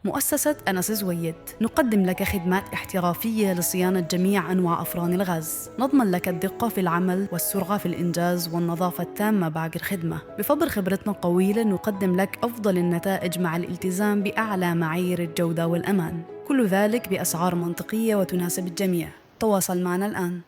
مؤسسة أنس زويد نقدم لك خدمات احترافية لصيانة جميع أنواع أفران الغاز. نضمن لك الدقة في العمل والسرعة في الإنجاز والنظافة التامة بعد الخدمة. بفضل خبرتنا الطويلة نقدم لك أفضل النتائج مع الالتزام بأعلى معايير الجودة والأمان، كل ذلك بأسعار منطقية وتناسب الجميع. تواصل معنا الآن.